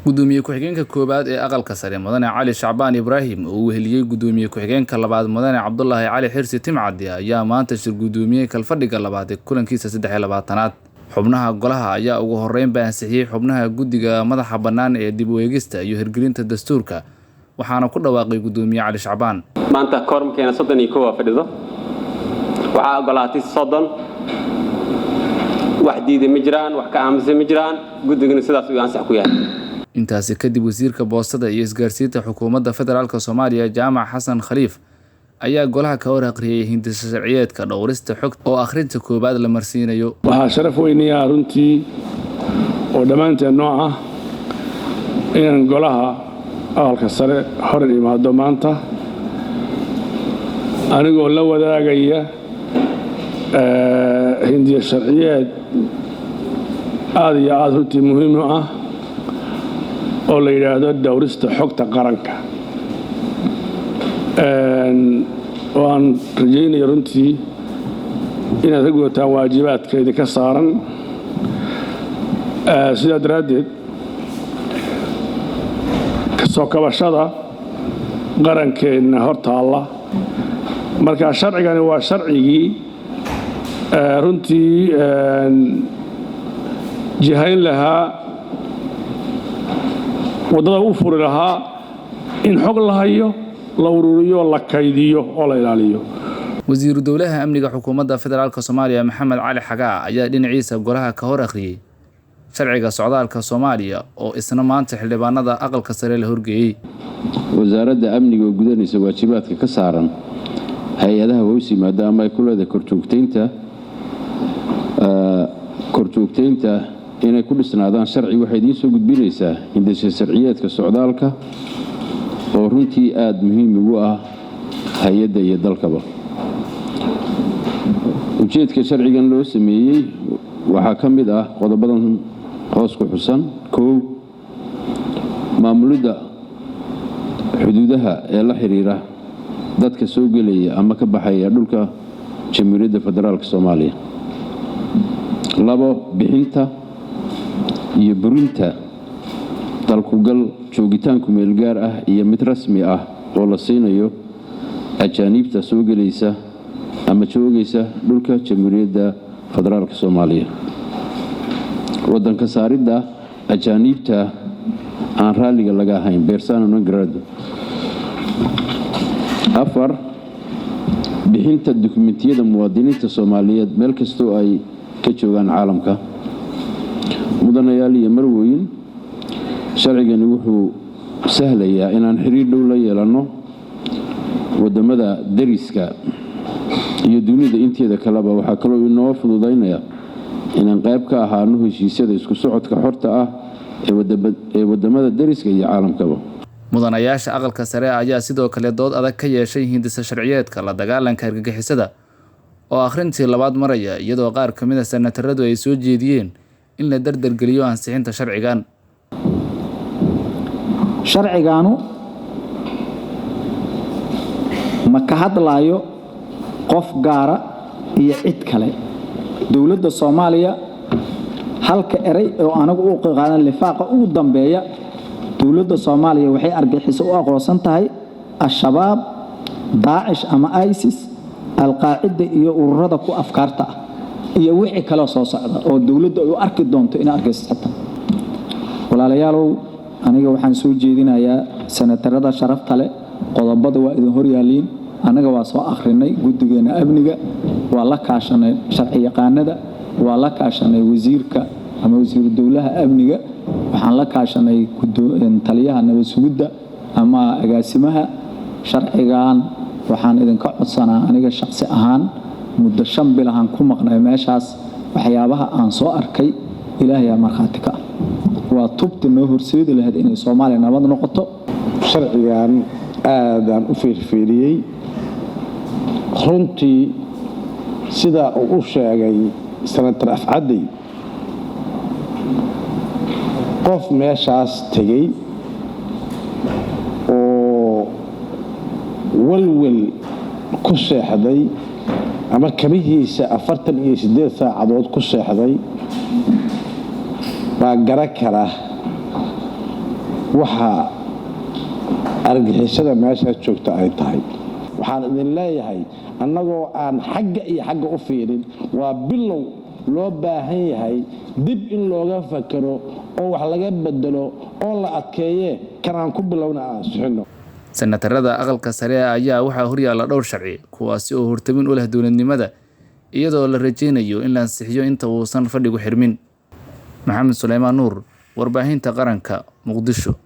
gudoomiye ku-xigeenka koobaad ee aqalka sare mudane Cali Shacbaan Ibraahim oo uu heliyay gudoomiye ku-xigeenka labaad mudane Cabdullaahi Cali Xirsi Timcadi ayaa maanta shir gudoomiye kalfadhiga labaad ee kulankiisa 23aad xubnaha golaha ayaa ugu horeyn baa ansixiyay xubnaha guddiga madaxa bannaan ee dib u eegista iyo hirgelinta dastuurka waxaana ku dhawaaqay gudoomiye Cali Shacbaan maanta kormkeena 31 fadhido waxa ogolaatay 30 wax diiday ma jiraan wax ka aaminsan ma jiraan guddigana sidaas uu ansax ku yahay intaasi kadib wasiirka boostada iyo isgaarsiinta xukuumadda federaalka Soomaaliya Jaamac Xasan Khaliif ayaa golaha ka hor aqriyay hindisa sharciyeedka dhowrista xogta oo akhrinta koobaad la marsiinayo waxa sharaf weyn ah runtii oo dhamaanteen nooca in golaha aqalka sare hor imaado maanta anigoo la wadaagaya hindisa sharciyeed aad iyo aad runtii muhiim ah oo la yiraahdo dhowrista xogta qaranka waan rajaynayaa runtii inaad ka gudataan waajibaadkeeda ka saaran sidaa daraaddeed kasoo kabashada qarankeena hortaalla marka sharcigani waa sharcigii runtii jihayn lahaa wadada u furi lahaa in xog la hayo la ururiyo la kaydiyo oo la ilaaliyo wasiiru dawlaha amniga xukuumadda federaalka Soomaaliya Maxamed Cali Xagaa ayaa dhinaciisa golaha ka hor akhriyay sharciga socdaalka Soomaaliya oo isna maanta xildhibaanada aqalka sare la horgeeyay wasaaradda amniga oo gudanaysa waajibaadka ka saaran hay'adaha hoos yimaada ama ay ku leedahay korjoogteynta inay ku dhisnaadaan sharci waxay idin soo gudbinaysaa hindisa sharciyeedka socdaalka oo runtii aad muhiim ugu ah hay'adda iyo dalkaba ujeedka sharcigan loo sameeyay waxaa ka mid ah qodobadan hoos ku xusan maamulidda xuduudaha ee la xiriira dadka soo gelaya ama ka baxaya dhulka Jamhuuriyadda Federaalka Soomaaliya 2 bixinta iyo burinta dalkugal joogitaanku meel gaar ah iyo mid rasmi ah oo la siinayo ajaanibta soo gelaysa ama joogaysa dhulka Jamhuuriyadda Federaalka Soomaaliya wadanka saaridda ajaanibta aan raaliga laga ahayn persona non grata 4 bixinta dokumentiyada muwaadiniinta Soomaaliyeed meel kastoo ay ka joogaan caalamka mudanayaal iyo marwooyin sharcigani wuxuu sahlayaa inaan xiriir dhow la yeelano wadamada dariska iyo dunida inteeda kaleba waxaa kaloo inoo fududeynaya inaan qayb ka ahaano heshiisyada isku socodka xorta ah ee wadamada dariska iyo caalamkaba mudanayaasha aqalka sare ayaa sidoo kale dood adag ka yeeshay hindisa sharciyeedka la dagaalanka argagixisada oo akhrintii labaad maraya iyadoo qaar ka mid ah senataradu ay soo jeediyeen in la dardargeliyo ansixinta sharciganu ma ka hadlayo qof gaara iyo cid kale dawladda Soomaaliya halka eray oo anagu u qaadan lifaaqa ugu dambeeya dawladda Soomaaliya waxay argaxiso u aqoonsan tahay al-shabaab Daesh ama ISIS al-qaacida iyo ururada ku afkaarta ah iyo wixii kale soo socda oo dawladda ay u arki doonto in argagixisada walaalayaalow aniga waxaan soo jeedinayaa senatarada sharafta leh qodobada waa idin hor yaaliin anaga waa soo akhrinay guddigeena amniga waa la kaashanay sharci yaqaanada waa la kaashanay wasiirka ama wasiiru dawlaha amniga waxaan la kaashanay taliyaha nabad sugidda ama agaasimaha sharcigan waxaan idinka codsanaa aniga shakhsi ahaan muddo 5 bil ahaan ku maqnay meeshaas waxyaabaha aan soo arkay ilaahay marxaati ka waa tubta noo horseedi lahayd in Soomaaliya nabad noqoto sharcigan aadaan u fiirfiiriyay runtii sida uu u sheegay senator Afcadi qof meeshaas tagay oo walwal ku seexday ama kabihiisa 48 saacadood ku seexday baa garan kara waxa argixisada meeshaas joogta ay tahay. waxaan idin leeyahay annagoo aan xagga iyo xagga u fiirin waa bilow loo baahan yahay dib in looga fakaro oo wax laga bedelo oo la adkeeye kanaan ku bilowna aan suxino. Senatarada aqalka sare ayaa waxaa horyaala dhowr sharci kuwaasi oo hortamin u leh dowladnimada iyadoo la rajeynayo in la ansixiyo inta uusan fadhigu xirmin. Maxamed Suleymaan Nuur, warbaahinta qaranka, Muqdisho.